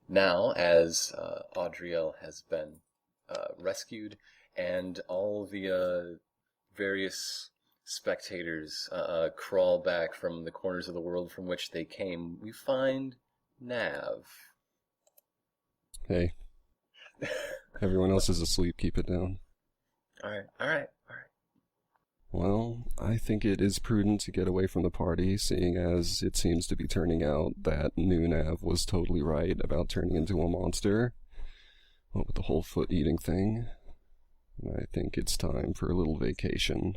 Now, as Audriel has been rescued, and all the various spectators crawl back from the corners of the world from which they came, we find Nav. Hey. Everyone else is asleep, keep it down. Alright. Well, I think it is prudent to get away from the party, seeing as it seems to be turning out that new Nav was totally right about turning into a monster. What with the whole foot-eating thing. I think it's time for a little vacation.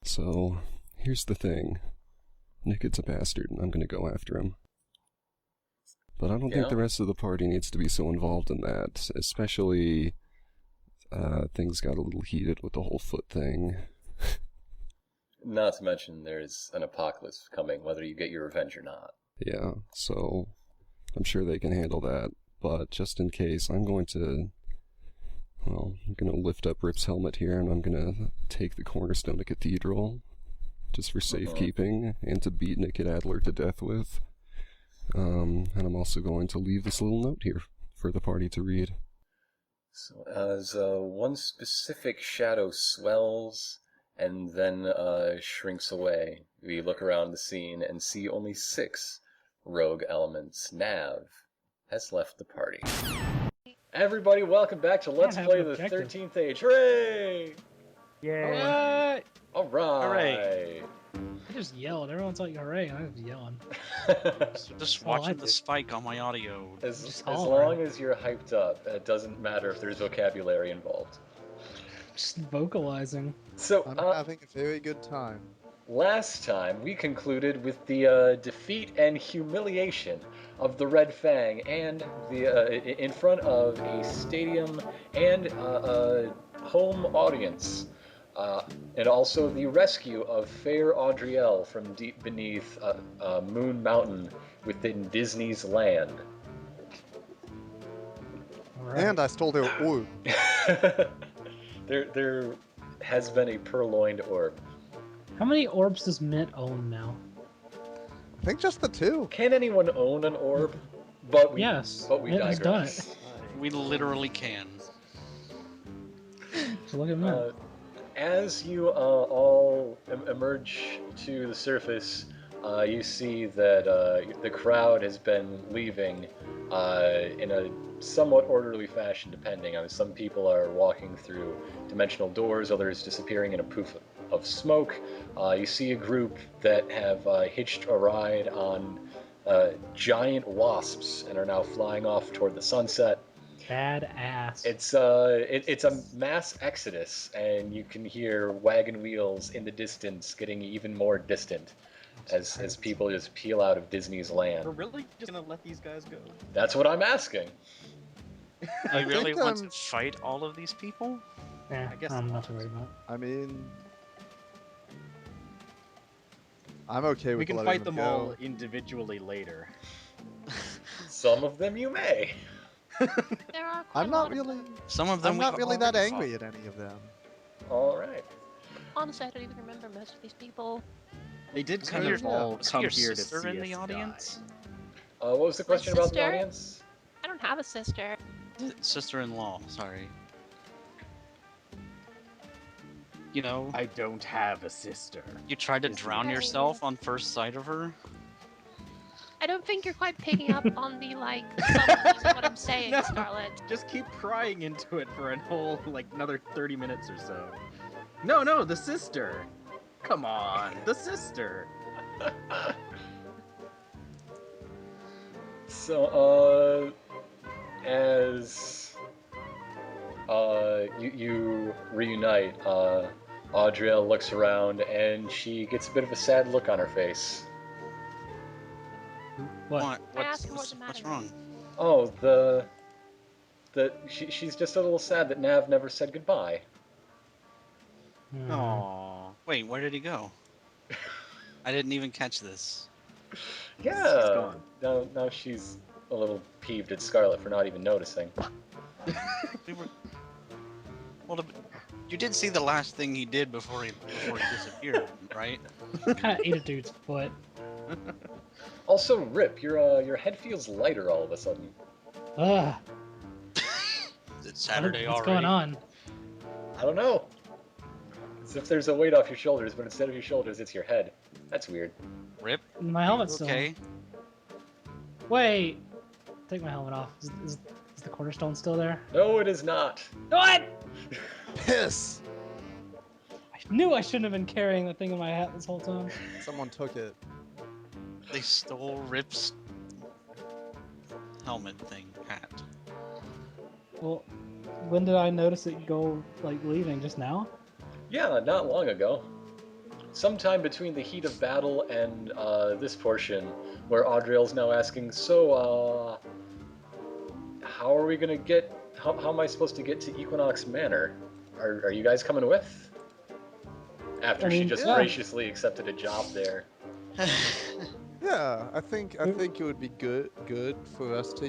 So, here's the thing. Nicket's a bastard, and I'm gonna go after him. But I don't think the rest of the party needs to be so involved in that, especially things got a little heated with the whole foot thing. Not to mention there's an apocalypse coming, whether you get your revenge or not. Yeah, so I'm sure they can handle that, but just in case, I'm going to lift up Rip's helmet here, and I'm going to take the cornerstone to Cathedral, just for safekeeping, and to beat Nicket Adler to death with. And I'm also going to leave this little note here for the party to read. So as one specific shadow swells and then shrinks away, we look around the scene and see only 6 rogue elements. Nav has left the party. Everybody, welcome back to Let's Play the 13th Age. Hooray! Yeah. All right. I just yelled. Everyone's like, hooray, I was yelling. Just watching the spike on my audio. As long as you're hyped up, it doesn't matter if there's vocabulary involved. Just vocalizing. So I'm having a very good time. Last time we concluded with the defeat and humiliation of the Red Fang, and in front of a stadium and a home audience. And also the rescue of fair Audriel from deep beneath Moon Mountain within Disney's land. Right. And I stole their orb. There has been a purloined orb. How many orbs does Mint own now? I think just the 2. Can anyone own an orb? But we Mint has done digress. it. We literally can. So look at Mint. As you all emerge to the surface, you see that the crowd has been leaving in a somewhat orderly fashion, depending. Some people are walking through dimensional doors, others disappearing in a poof of smoke. You see a group that have hitched a ride on giant wasps and are now flying off toward the sunset. Badass. It's a mass exodus, and you can hear wagon wheels in the distance getting even more distant as people just peel out of Disney's land. We're really just gonna let these guys go? That's what I'm asking. You really want to fight all of these people? Yeah, I guess I'm not too worried about it. I mean, I'm okay with We can letting fight them go. all individually later. Some of them you may. There are quite I'm a not lot of really. them. Some of them I'm we not really that already angry fought. at any of them. All right. Honestly, I don't even remember most of these people. They did Was kind your- of all was come your here to sister see in us the audience? What was the question about the sister? audience? I don't have a sister. Sister-in-law, sorry. You know, I don't have a sister. you tried to Is drown the- yourself on first sight of her? I don't think you're quite picking up on the, like, subtleties of what I'm saying, No. Scarlet. Just keep prying into it for a whole, like, another 30 minutes or so. No, the sister! Come on, the sister! So, as you reunite, Audriel looks around and she gets a bit of a sad look on her face. What? I asked her what's the What's matter. wrong? Oh, she's just a little sad that Nav never said goodbye. Hmm. Aww. Wait, where did he go? I didn't even catch this. Yeah. Now she's a little peeved at Scarlet for not even noticing. We were... Well, you did see the last thing he did before he disappeared, right? Kind of ate a dude's foot. Also, Rip, your head feels lighter all of a sudden. Ugh. It's Saturday What's already. going on? I don't know. As if there's a weight off your shoulders, but instead of your shoulders, it's your head. That's weird. Rip. My helmet's still on. Okay. Wait. Take my helmet off. Is the cornerstone still there? No, it is not. What? Piss! I knew I shouldn't have been carrying that thing in my hat this whole time. Someone took it. They stole Rip's helmet thing, hat. Well, when did I notice it go, like, leaving? Just now? Yeah, not long ago. Sometime between the heat of battle and this portion, where Audriel's now asking, so, how are we gonna get... How am I supposed to get to Equinox Manor? Are you guys coming with? After she just yeah. graciously accepted a job there. Yeah, I think it would be good for us to,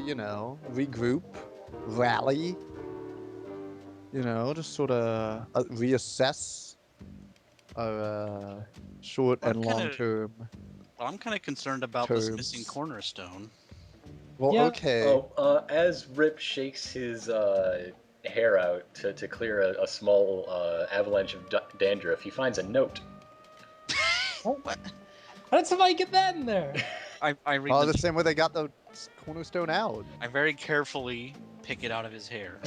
regroup, rally, just sort of reassess our short I'm and kinda- long term. Well, I'm kind of concerned about this Terms. missing cornerstone. Well, Yeah. okay. As Rip shakes his hair out to clear a small avalanche of dandruff, he finds a note. What? How did somebody get that in there? I read Oh, the the same way they got the cornerstone out. I very carefully pick it out of his hair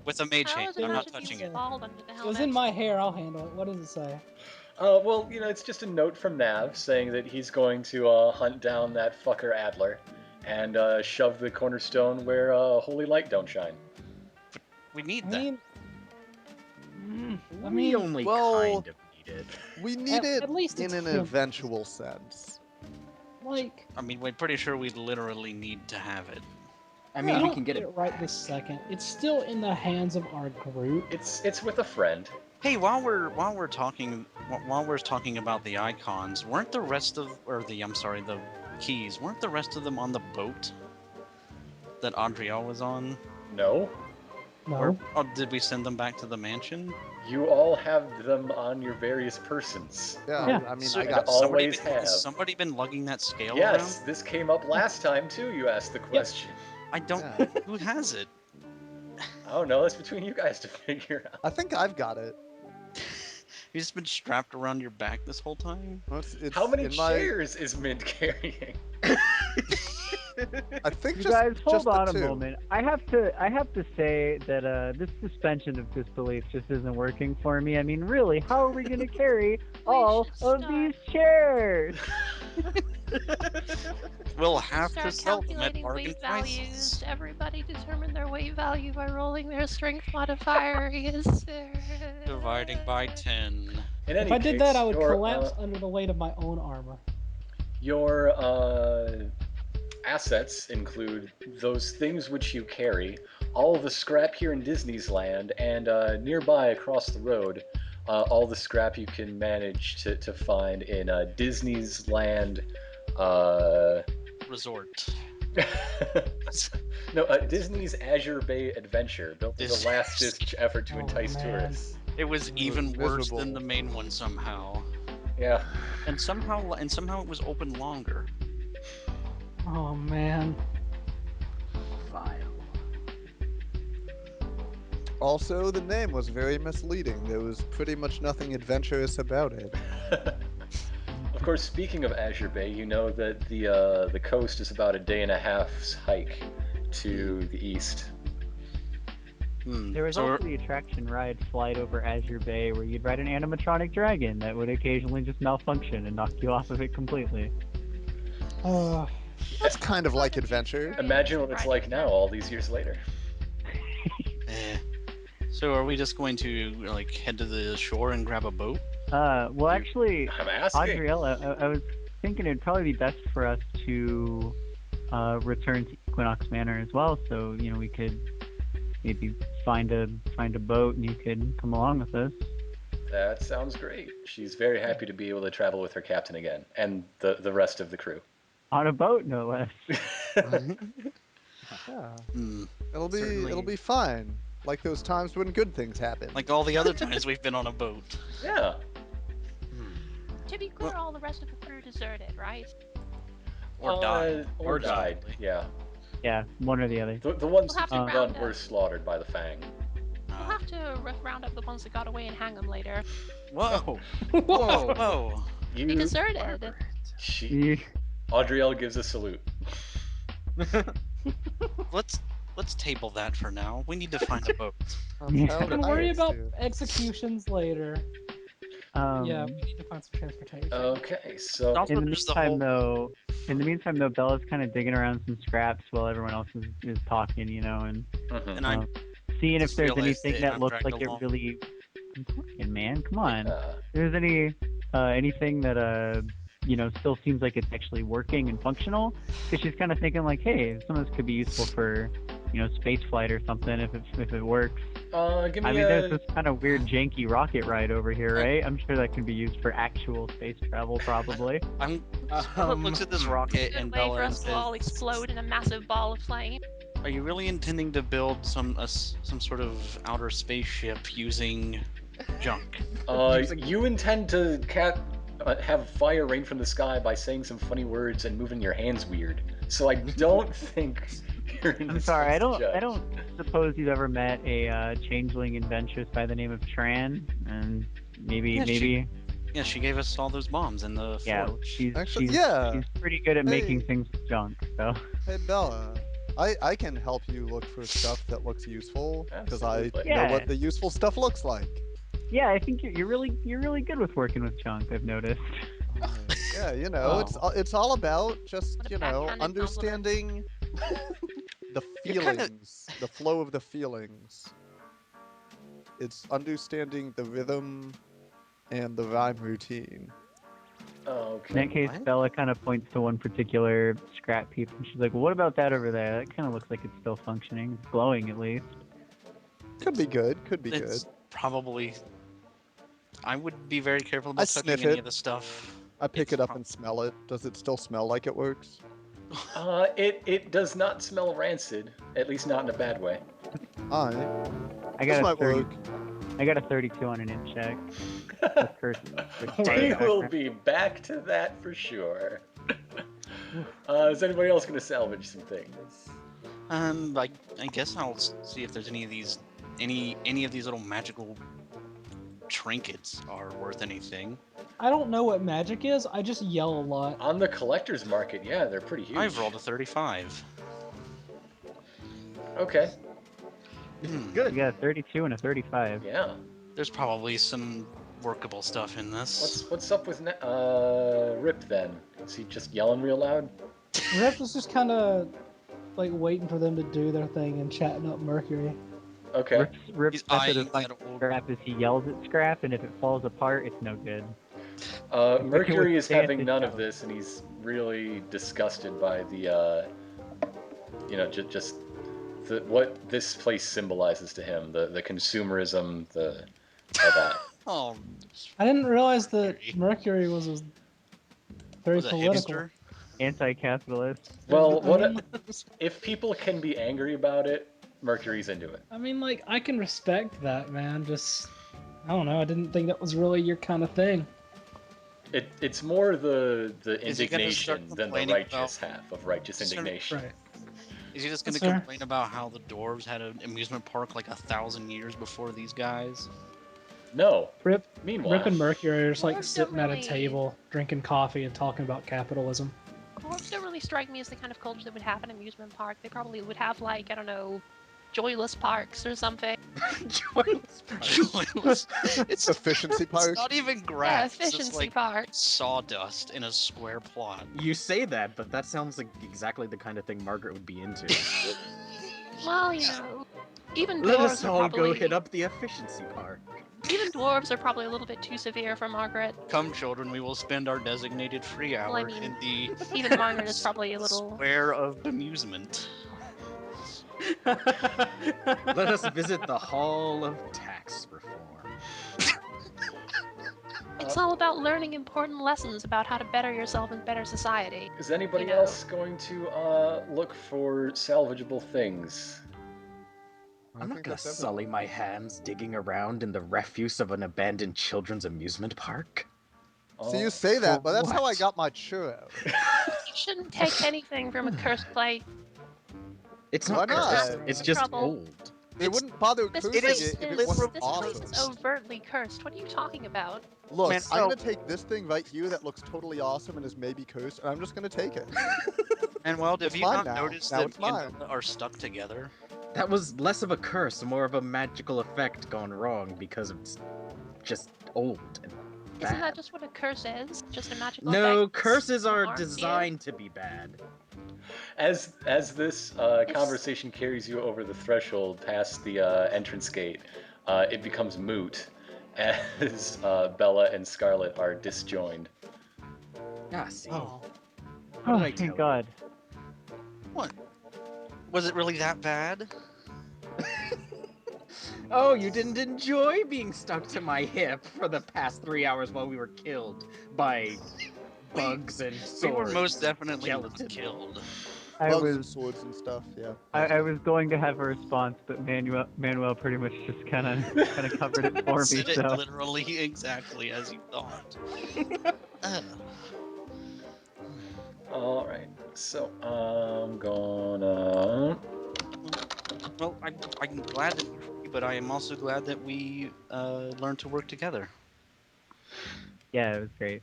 with a mage How hand. is it I'm not supposed to be touching it. bald under the It helmet? was in my hair. I'll handle it. What does it say? Well, it's just a note from Nav saying that he's going to hunt down that fucker Adler and shove the cornerstone where holy light don't shine. We need I that. mean, I We mean, only well, kind of need it. We need it at least in it's an him. eventual sense. like, I mean, we're pretty sure we literally need to have it. I we mean, we don't can get need it. right this second. It's still in the hands of our group. It's with a friend. Hey, while we're talking about the icons, weren't the rest of the keys, weren't the rest of them on the boat that Adriel was on? No, No. Or did we send them back to the mansion? you all have them on your various persons. Yeah, Yeah. I mean, So I got all- somebody always been, have. Has somebody been lugging that scale Yes, around? this came up last time too. You asked the question. I don't. Yeah. Who has it? I don't know. That's between you guys to figure out. I think I've got it. You've just been strapped around your back this whole time? Well, it's How many in my- chairs is Mint carrying? I think You just guys, just hold the on a two. moment. I have to say that this suspension of disbelief just isn't working for me. I mean, really, how are we going to carry all should of start. these chairs? We'll have to Start sell them at calculating bargain weight values. prices. Everybody determine their weight value by rolling their strength modifier. Yes. Dividing by 10. In any If I did that, case, I would your, collapse under the weight of my own armor. Your assets include those things which you carry, all the scrap here in Disney's land, and nearby across the road, all the scrap you can manage to find in Disney's land. Resort. No, Disney's Azure Bay Adventure, built as a last-ditch effort to Oh, entice man. tourists. It was even worse than miserable. the main one somehow. Yeah. And somehow it was open longer. Oh man. Also, the name was very misleading. There was pretty much nothing adventurous about it. Of course, speaking of Azure Bay, you know that the coast is about a day and a half's hike to the east. There was So also the attraction ride Flight over Azure Bay where you'd ride an animatronic dragon that would occasionally just malfunction and knock you off of it completely. Oh, That's kind of like adventure. Imagine what it's like now, all these years later. eh. So are we just going to head to the shore and grab a boat? Well, actually, I'm asking. Adriel, I was thinking it'd probably be best for us to return to Equinox Manor as well, so we could maybe find a boat and you could come along with us. That sounds great. She's very happy to be able to travel with her captain again, and the rest of the crew. On a boat, no less. Yeah, Hmm. it'll Certainly. be fine. Like those times when good things happen. Like all the other times we've been on a boat. Yeah. To be clear, all the rest of the crew deserted, right? Or died. Or died. presumably. Yeah. Yeah, one or the other. The ones We'll have who to run round were up. slaughtered by the Fang. We'll have to round up the ones that got away and hang them later. Whoa! Whoa! Whoa! They You, deserted. she, Audriel gives a salute. Let's table that for now. We need to find a boat. Yeah. Hell, We can I worry used about to. executions later. Yeah, Um, we need to find some transportation. Okay, so Also, in the there's the meantime, whole. though, Bella's kind of digging around some scraps while everyone else is talking, and mhm. And I seeing if just there's realized anything it that got looks dragged like it along. really. I'm talking, man. Come on. Yeah. If there's anything that still seems like it's actually working and functional, because she's kind of thinking like, hey, some of this could be useful for space flight or something if it works. Give I me mean, there's a. this kind of weird janky rocket ride over here, right? I'm sure that can be used for actual space travel, probably. Bella looks at this rocket Good and way Bella for and us to all says, explode in a massive ball of flame. "Are you really intending to build some sort of outer spaceship using junk?" You intend to have fire rain from the sky by saying some funny words and moving your hands weird. So I don't think you're in I'm this sorry, I place to judge. don't suppose you've ever met a changeling adventuress by the name of Tran, and maybe Yeah, maybe Yeah, she gave us all those bombs in the yeah, forge. Actually, yeah. she's pretty good at making Hey. things with junk. So Hey Bella, I can help you look for stuff that looks useful because I Absolutely. know Yeah. what the useful stuff looks like. yeah, I think you're really good with working with junk. I've noticed. Yeah, Oh. it's all about just What a backhanded compliment. understanding the You're kinda- feelings, the flow of the feelings. It's understanding the rhythm and the rhyme routine. Oh, In that okay. case, What? Bella kind of points to one particular scrap heap, and she's like, well, "What about that over there? That kind of looks like it's still functioning. It's glowing at least." Could be good. Could be good. It's probably. I would be very careful I about touching sniff any it. of the stuff. I pick It's it up prob- and smell it. Does it still smell like it works? It does not smell rancid, at least not in a bad way. Alright. I This got a might 30. work. I got a 32 on an int check. With curse. We will be back to that for sure. Is anybody else going to salvage some things? I guess I'll see if there's any of these little magical trinkets are worth anything. I don't know what magic is. I just yell a lot. On the collector's market, yeah, they're pretty huge. I've rolled a 35. Okay, You Good. got a 32 and a 35. yeah. There's probably some workable stuff in this. What's up with Rip then? Is he just yelling real loud? Rip was just kind of like waiting for them to do their thing and chatting up Mercury. Okay. Rip's He's method eyeing of finding that old. scrap is he yells at scrap, and if it falls apart, it's no good. Mercury is stand having his none of ground. this, and he's really disgusted by the, just what this place symbolizes to him, the consumerism, all that. Oh, I didn't realize that Mercury. Mercury was very was a political. hipster? Anti-capitalist. Well, I mean, if people can be angry about it, Mercury's into it. I mean, like, I can respect that, man. Just, I don't know. I didn't think that was really your kind of thing. It's more the Is he gonna start indignation than the complaining righteous half of righteous Sort of- indignation. Right. Is he just gonna That's fair. complain about how the dwarves had an amusement park like 1,000 years before these guys? No. Rip Meanwhile, Rip and Mercury are just like Dwarves don't sitting at a really- table, drinking coffee and talking about capitalism. Dwarves don't really strike me as the kind of culture that would have an amusement park. They probably would have, like, I don't know, joyless parks or something. Joyless park. Joyless. It's Efficiency park. It's not even Yeah, grass. It's just efficiency like park. sawdust in a square plot. You say that, but that sounds like exactly the kind of thing Margaret would be into. Well, you know, even Let dwarves us are all probably go hit up the efficiency park. even dwarves are probably a little bit too severe for Margaret. Come, children, we will spend our designated free hour Well, I mean, in the Even Margaret is probably a little. square of bemusement. Let us visit the Hall of Tax Reform. It's all about learning important lessons about how to better yourself and better society. is anybody you know. else going to look for salvageable things? I'm not gonna sully my hands digging around in the refuse of an abandoned children's amusement park. So you say that, but that's how I what? got my churro. You shouldn't take anything from a cursed place. It's Why not cursed. not? It's just Trouble. old. They wouldn't bother This cursing place it if it is wasn't this awesome. place is overtly cursed. What are you talking about? Look, Man, I'm well- gonna take this thing right here that looks totally awesome and is maybe cursed, and I'm just gonna take it. And well, have It's you mine not now. noticed Now that it's me and mine. Bella are stuck together? That was less of a curse, more of a magical effect gone wrong because it's just old and bad. Isn't that just what a curse is? Just a magical No, effect? curses are Harms you? designed to be bad. As this conversation carries you over the threshold past the entrance gate, it becomes moot as Bella and Scarlet are disjoined. Ah, see. Oh. What Oh, did I tell thank you? God. What? Was it really that bad? Oh, you didn't enjoy being stuck to my hip for the past 3 hours while we were killed by bugs and swords. We were most definitely not gelatin. killed. I Bugs was and swords and stuff, yeah. I was going to have a response, but Manuel pretty much just kind of covered it for me. Said it So literally exactly as you thought. All right, so I'm gonna. Well, I'm glad that you're free, but I am also glad that we learned to work together. yeah, it was great.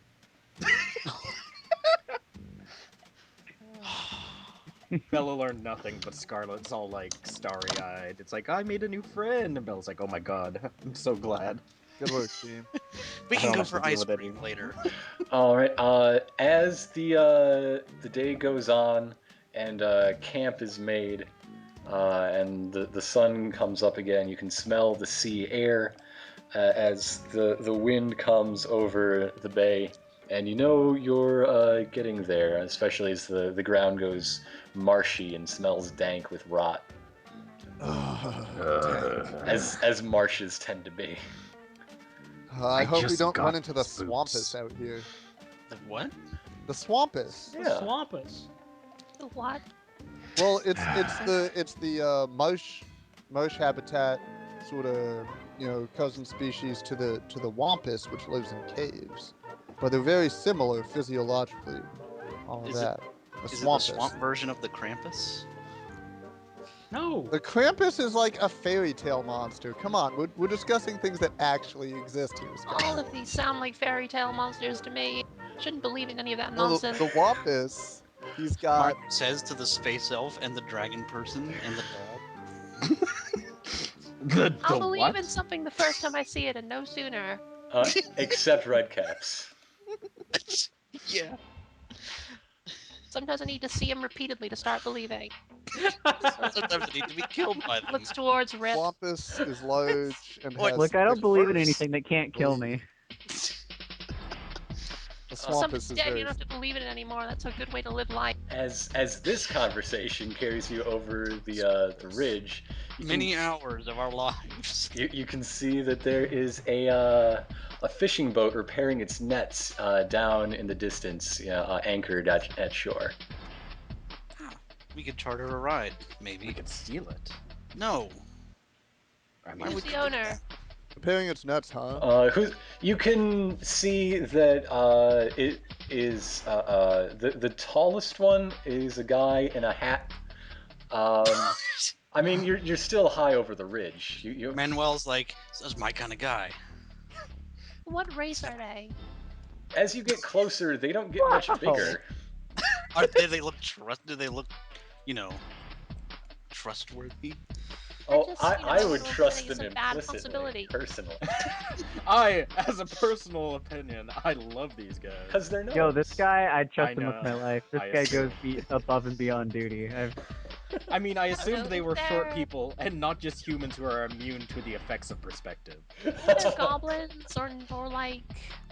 Bella learned nothing, but Scarlet's all like starry-eyed. It's like, I made a new friend, and Bella's like, oh my god, I'm so glad. Good work, team. We I can don't go have to for deal ice with it cream anymore. later. All right. As the day goes on and camp is made, and the sun comes up again, you can smell the sea air as the wind comes over the bay, and you know you're getting there, especially as the ground goes marshy and smells dank with rot, as marshes tend to be. I hope we just don't got run into the spooks. swampus out here. The what? The swampus. Yeah. Swampus. The what? Well, it's the marsh habitat sort of cousin species to the wampus, which lives in caves, but they're very similar physiologically. All of Is it- that. The Is it the swampus. swamp version of the Krampus? No. The Krampus is like a fairy tale monster. Come on, we're discussing things that actually exist here. Scott. All of these sound like fairy tale monsters to me. Shouldn't believe in any of that Well, nonsense. the wampus, he's got. Mark says to the space elf and the dragon person and the dog. I'll believe what? in something the first time I see it, and no sooner. Except Redcaps. Yeah. Sometimes I need to see him repeatedly to start believing. Sometimes they need to be killed by them. Looks towards Rip. Swampus is large and What? has. Look, I don't thick believe in fur. anything that can't kill me. The Something's swampus is dead, you very. don't have to believe in it anymore. That's a good way to live life. As this conversation carries you over the ridge, you Many can, hours of our lives. you can see that there is a fishing boat repairing its nets down in the distance, anchored at shore. We could charter a ride, maybe. We could steal it. No. I Why mean, Who's would the owner? Repairing its nuts, huh? You can see that it is the tallest one is a guy in a hat. I mean, you're still high over the ridge. You Manuel's like, that's my kind of guy. What race are they? As you get closer, they don't get much bigger. Do they look do they look, you know, trustworthy? Oh, just, I would trust it's them a bad implicitly, possibility. personally, as a personal opinion, I love these guys. because they're gnomes. Yo, this guy, I'd trust I him with know. my life. This I guy assume. goes above and beyond duty. I mean, I assumed know they if were short they're- people and not just humans who are immune to the effects of perspective. If they're goblins or like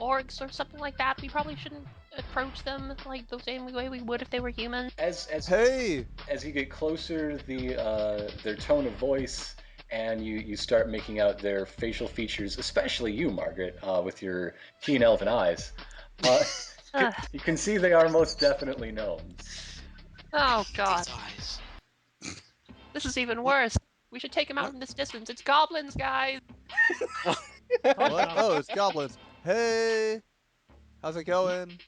orcs or something like that, we probably shouldn't approach them like the same way we would if they were human. As Hey, as you get closer, their tone of voice, and you start making out their facial features, especially you, Margaret, with your keen elven eyes. Ugh. You can see they are most definitely gnomes. Oh god, These eyes. this is even worse. We should take him out in this distance. It's goblins, guys. what? Oh, it's goblins. Hey, how's it going?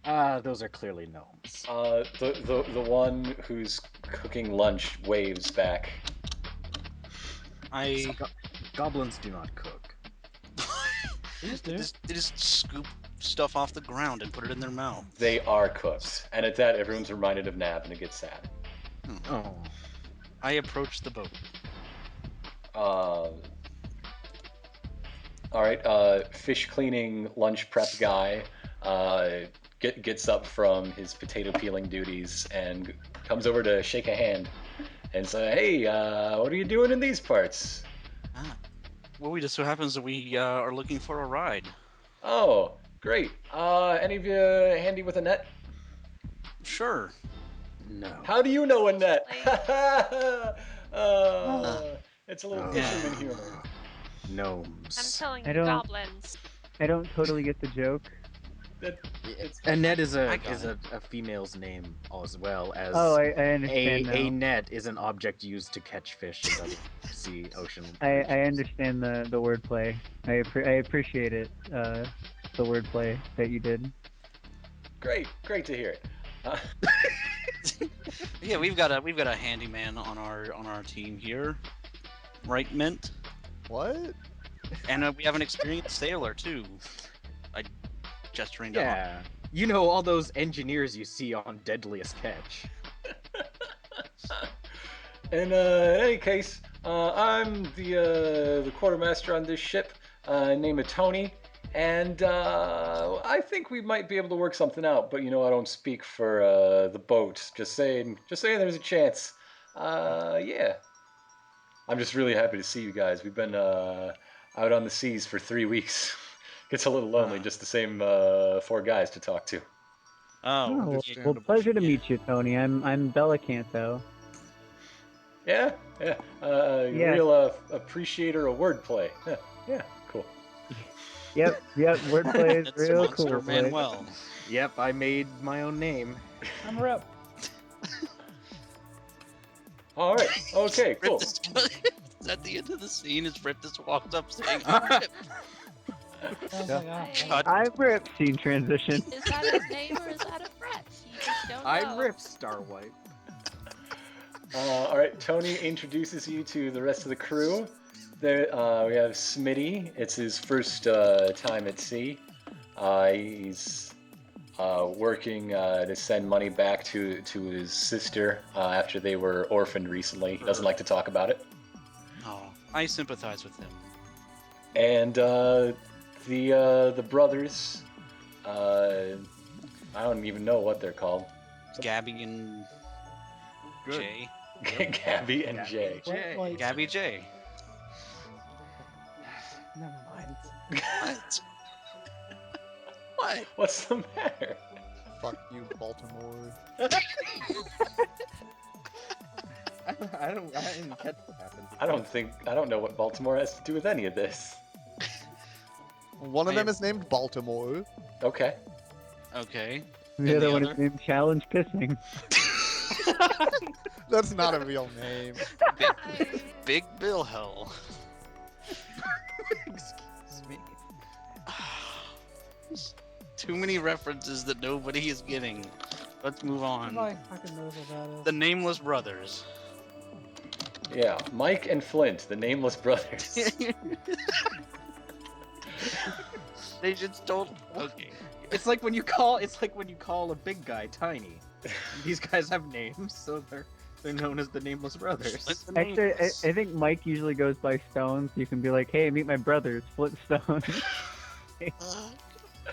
Those are clearly gnomes. The one who's cooking lunch waves back. Goblins do not cook. They just do. They just scoop stuff off the ground and put it in their mouth. They are cooked, and at that, everyone's reminded of Nav, and it gets sad. Oh. I approach the boat. All right. Fish cleaning lunch prep guy gets up from his potato peeling duties and comes over to shake a hand and say, "Hey, what are you doing in these parts?" Well, we just so happens that we are looking for a ride. Oh, great. Any of you handy with a net? Sure. No. How do you know a net? Like, It's a little fisherman humor. Gnomes. I'm telling I you, don't- goblins. I don't totally get the joke. A net is I got a female's name as well as Oh, I understand a now. net is an object used to catch fish in other sea ocean. I regions. understand the wordplay. I appreciate it. The wordplay that you did. Great to hear it. Yeah, we've got a handyman on our team here, right, Mint? What? And we have an experienced sailor too. I gesturing to Yeah. You know all those engineers you see on Deadliest Catch. In any case, I'm the quartermaster on this ship, named Tony, and I think we might be able to work something out. But I don't speak for the boat. Just saying there's a chance. Yeah. I'm just really happy to see you guys. We've been out on the seas for 3 weeks. Gets a little lonely, just the same 4 guys to talk to. Oh, well, pleasure to meet you, Tony. I'm Belicanto. Yeah. Yeah. Real appreciator of wordplay. Yeah, cool. Yep, wordplay is that's real Monster cool. boy. Manuel. Yep, I made my own name. I'm a rep. All right. Okay. Cool. At the end of the scene, as Rip just walks up saying, Oh Yeah. my god. God. I'm Rip. Scene transition. Is that his name or is that a threat? You just don't know. I ripped Starwipe. All right. Tony introduces you to the rest of the crew. There, we have Smitty. It's his first time at sea. He's working to send money back to his sister after they were orphaned recently. He doesn't like to talk about it. Oh, I sympathize with him. And the brothers, I don't even know what they're called. Gabby and Good. Jay. Gabby and Jay. What, like, Gabby Jay. never mind. What? What? What's the matter? Fuck you, Baltimore. I didn't catch what happened. I don't know what Baltimore has to do with any of this. One of them is named Baltimore. Okay. Okay. The And other the one other? is named Challenge Pissing. That's not a real name. Big Bill Hell. Excuse me. Too many references that nobody is getting. Let's move on. Nobody fucking knows what that is. The Nameless Brothers. Yeah, Mike and Flint, the Nameless Brothers. They just told. Okay. It's like when you call a big guy tiny. These guys have names, so they're known as the Nameless Brothers. Actually, I think Mike usually goes by Stones. You can be like, "Hey, meet my brothers, Flintstone."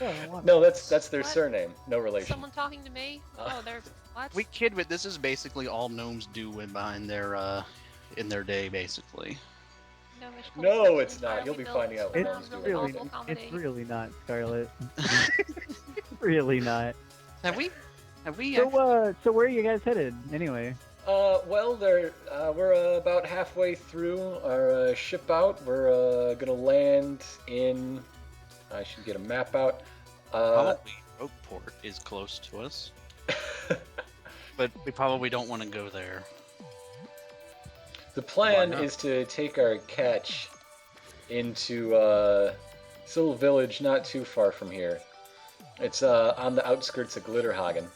Oh, what? No, that's their What? surname. No relation. Someone talking to me? Oh, they're what? We kid, but this is basically all gnomes do in their day, basically. Gnomish No, construction it's not. entirely You'll be built finding out what It's gnomes do. around really, multiple it's comedy. really not, Scarlet. Really not. Have we? So where are you guys headed, anyway? Well, we're about halfway through our ship out. We're gonna land in. I should get a map out. Probably Oakport is close to us, but we probably don't want to go there. The plan Why not? is to take our catch into this little village not too far from here. It's on the outskirts of Glitterhagen.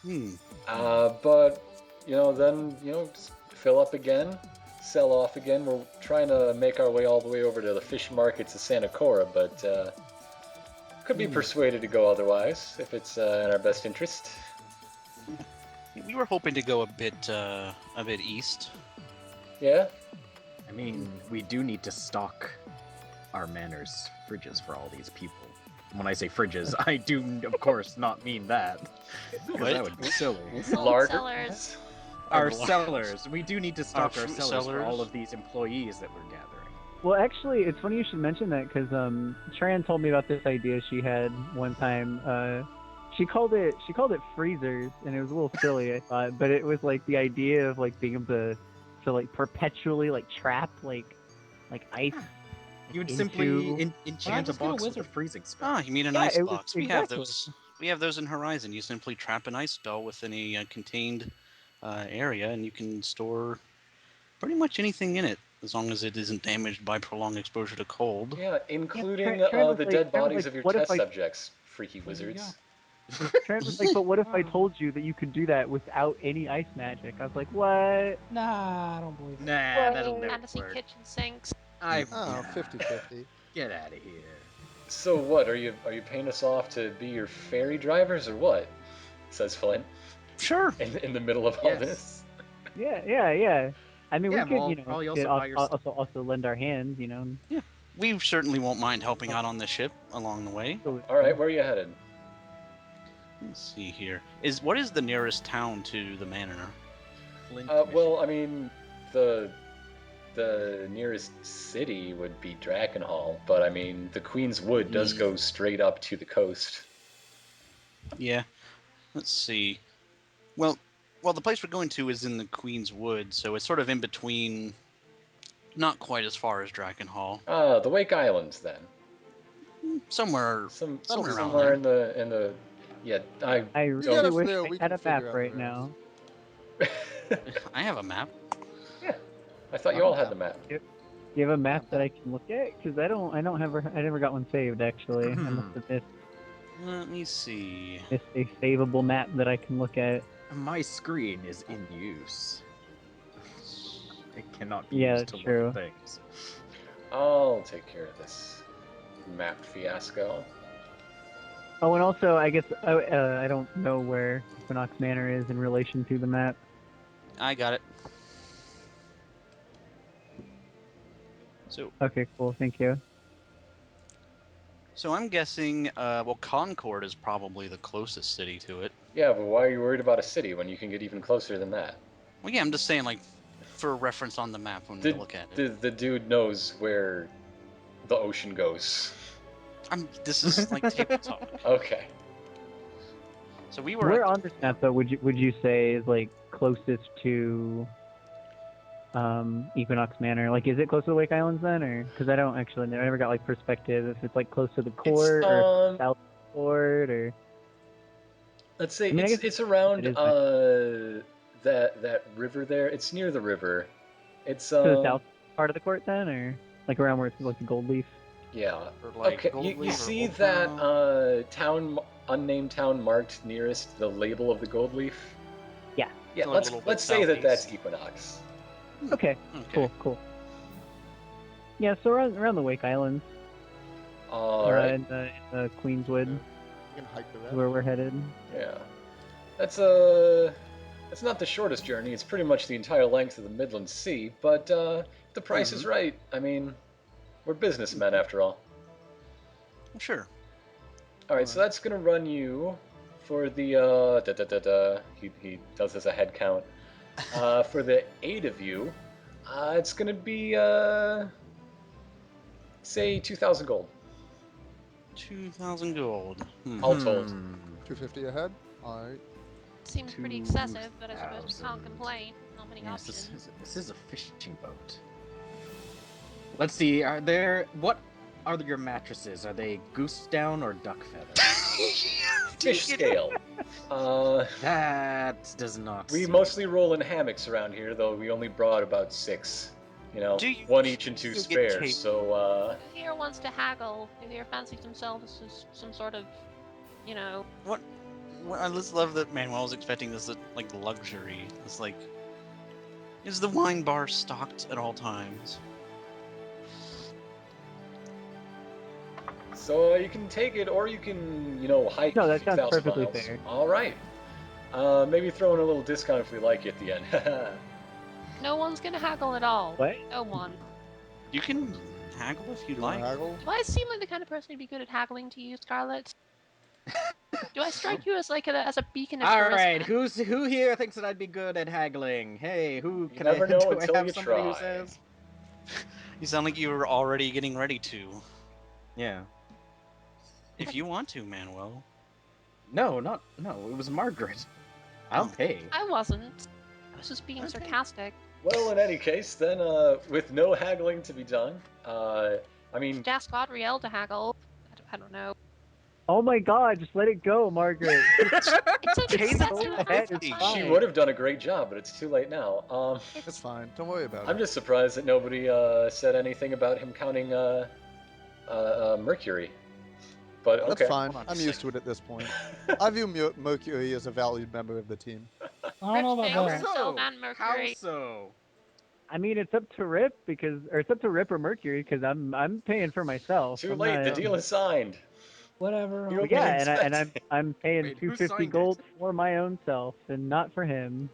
Hmm. But then just fill up again, sell off again. We're trying to make our way all the way over to the fish markets of Santa Cora, but could be persuaded to go otherwise if it's in our best interest. We were hoping to go a bit east. Yeah. I mean, we do need to stock our manor's fridges for all these people. When I say fridges, I do, of course, not mean that. 'Cause What? that would be silly. Sold cellars. Our Our cellars. We do need to stock our fruit cellars for all cellars? of these employees that we're gathering. Well, actually, it's funny you should mention that because Tran told me about this idea she had one time. She called it freezers, and it was a little silly, I thought, but it was like the idea of like being able to like perpetually like trap like ice. You would into- simply enchant a just get a box with a wizard? freezing spell. Ah, you mean an Yeah, ice it was- box? We have exactly. those. We have those in Horizon. You simply trap an ice spell within a contained area, and you can store pretty much anything in it, as long as it isn't damaged by prolonged exposure to cold. Yeah, including Tran was the like- dead Tran was bodies like, of your what if test I- subjects, freaky There you wizards. Tran was like, but what if I told you that you could do that without any ice magic? I was like, what? Nah, I don't believe it. Nah, that'll never Fantasy work. kitchen sinks. Oh, 50-50. Get out of here. So what? Are you paying us off to be your ferry drivers or what? Says Flint Sure. in the middle of all Yes. this. Yeah. I mean, Yeah, we could, well, you know, probably could also buy your also lend our hands, you know. We certainly won't mind helping out on the ship along the way. All right, where are you headed? Let's see here. What is the nearest town to the manor? Flint, Well, I mean, the nearest city would be Drakenhall, but I mean, the Queen's Wood does go straight up to the coast. Yeah. Let's see. Well, the place we're going to is in the Queen's Wood, so it's sort of in between. Not quite as far as Drakenhall. The Wake Islands, then. Somewhere Somewhere around in the. Yeah, I I got really us wish there, I we had can a map figure out right the now. I have a map. I thought you all had the map. Do you have a map that I can look at? Because I never got one saved actually. I must have Let me see. missed a savable map that I can look at. My screen is in use. It cannot be Yeah, used to that's look true. at things. I'll take care of this map fiasco. Oh, and also I guess I don't know where Equinox Manor is in relation to the map. I got it. So Okay, cool. Thank you. I'm guessing, Concord is probably the closest city to it. Yeah, but why are you worried about a city when you can get even closer than that? Well, yeah, I'm just saying, like, for reference on the map when we look at it. The dude knows where the ocean goes. This is like table talk. Okay. So we were. Where on this map though would you say is like closest to Equinox Manor? Like, is it close to the Wake Islands then, or because I never got like perspective if it's like close to the court or south of the court or. Let's say I mean, I guess it's around it is that river there. It's near the river. It's to the south part of the court then, or like around where it's like the gold leaf. Yeah. Or, like, Okay. Gold You Leaf or see Old that unnamed town marked nearest the label of the gold leaf? Yeah. Yeah. So a Let's little bit let's say that that's southeast. Equinox. Okay. Okay. Cool. Yeah, so around the Wake Islands, All right. in the Queenswood, You can hike the is rest. where we're headed. Yeah. That's not the shortest journey. It's pretty much the entire length of the Midland Sea, but if the price is right. I mean, we're businessmen after all. Sure. All right, so that's gonna run you for the he does as a head count. For the 8 of you, it's gonna be say 2,000 gold 2,000 gold. all told. 250 ahead. All right. Seems pretty excessive, but I suppose we can't complain. Not many Yes, options. this is a fishing boat. Let's see. What are your mattresses? Are they goose down or duck feather? Fish scale. That does not. We seem- mostly roll in hammocks around here, though we only brought about 6. You know, Do you- one each and 2 you get spares. tape? So Who here wants to haggle? Who here fancies themselves as some sort of you know. What? I just love that Manuel was expecting this like luxury. It's like, is the wine bar stocked at all times? So you can take it, or you can, hike No, that sounds 1,000 perfectly miles. fair. All right. Maybe throw in a little discount if we like you at the end. No one's gonna haggle at all. What? No one. You can haggle if you You wanna like. haggle? Do I seem like the kind of person who'd be good at haggling to you, Scarlet? Do I strike you as like as a beacon of All charisma? right, who here thinks that I'd be good at haggling? Hey, who You can never I? know Do I until have you somebody try. who says? You sound like you were already getting ready to. Yeah. If you want to, Manuel. No, it was Margaret. I'll Oh. pay. I wasn't. I was just being Okay. sarcastic. Well, in any case, then, with no haggling to be done, I mean, Just ask Gaudriel to haggle. I don't know. Oh my god, just let it go, Margaret. It's a Pay the successive ahead, verb, it's it's fine. she fine. would have done a great job, but it's too late now. It's It's fine. Don't worry about I'm it. just surprised that nobody said anything about him counting Mercury. But That's okay. fine. Hold on a I'm used to it at this point. I view Mercury as a valued member of the team. I don't know about How that. so? Sylvan How Mercury. so? I mean, it's up to Rip or it's up to Rip or Mercury because I'm paying for myself. Too I'm late. not, The deal is signed. Whatever. You don't Yeah, even and expect- I'm paying Wait, who 250 signed gold it? for my own self and not for him.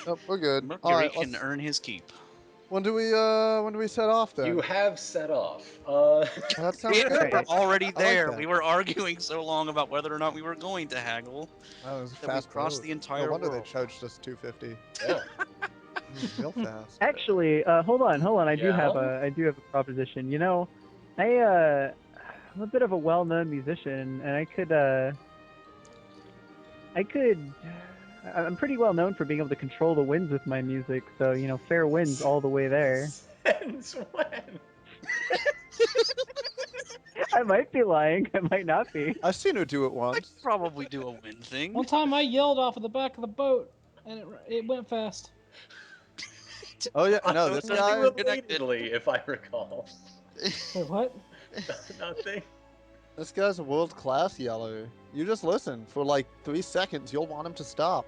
Nope, we're good. All Mercury right, can let's. earn his keep. When do we set off then? You have set off. Well, that sounds We good. were already I like there. that. We were arguing so long about whether or not we were going to haggle That was that we fast crossed road. the entire No wonder world. they charged us 250. Yeah. Real fast. Actually, hold on. I do have Yeah? a proposition. I'm a bit of a well-known musician, and I'm pretty well known for being able to control the winds with my music. So fair winds all the way there. Since when? I might be lying. I might not be. I've seen her do it I once. could probably do a wind thing. One time I yelled off of the back of the boat, and it went fast. Oh yeah, no, Also, this nothing guy. Connected. relatedly, if I recall. Wait, what? Nothing. This guy's a world-class yeller. You just listen for like 3 seconds. You'll want him to stop.